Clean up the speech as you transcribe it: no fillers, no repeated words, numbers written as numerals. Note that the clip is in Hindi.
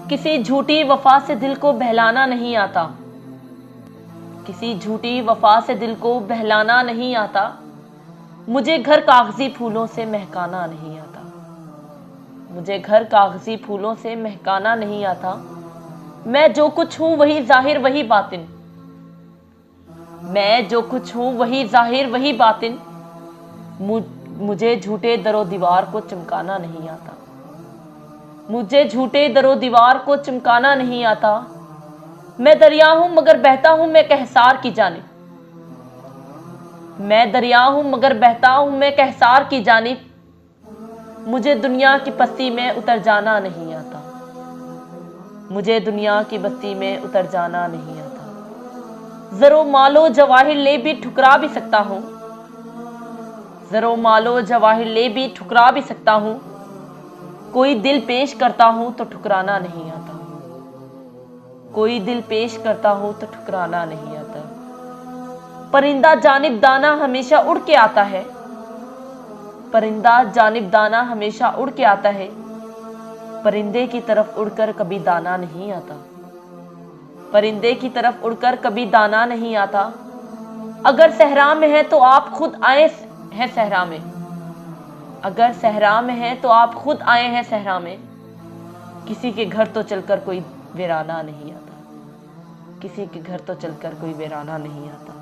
किसी झूठी वफा से दिल को बहलाना नहीं आता, किसी झूठी वफा से दिल को बहलाना नहीं आता। मुझे घर कागजी फूलों से महकाना नहीं आता, मुझे घर कागजी फूलों से महकाना नहीं आता। मैं जो कुछ हूं वही जाहिर वही बातिन, मैं जो कुछ हूं वही जाहिर वही बातिन। मुझे झूठे दरो दीवार को चमकाना नहीं आता, मुझे झूठे दरो दीवार को चमकाना नहीं आता। मैं दरिया हूं मगर बहता हूं मैं कहसार की जानिब, मैं दरिया हूं मगर बहता हूं मैं कहसार की जानिब। मुझे दुनिया की बस्ती में उतर जाना नहीं आता, मुझे दुनिया की बस्ती में उतर जाना नहीं आता। जरो मालो जवाहिर ले भी ठुकरा भी सकता हूं, जरो मालो जवाहिर ले भी ठुकरा भी सकता हूं। कोई दिल पेश करता हूं तो ठुकराना नहीं आता, कोई दिल पेश करता हूं तो ठुकराना नहीं आता। परिंदा जानिब दाना हमेशा उड़ के आता है, परिंदा जानिब दाना हमेशा उड़ के आता है। परिंदे की तरफ उड़कर कभी दाना नहीं आता, परिंदे की तरफ उड़कर कभी दाना नहीं आता। अगर सहरा में है तो आप खुद आए हैं सहरा में, अगर सहरा में है तो आप खुद आए हैं सहरा में। किसी के घर तो चलकर कोई वीराना नहीं आता, किसी के घर तो चलकर कोई वीराना नहीं आता।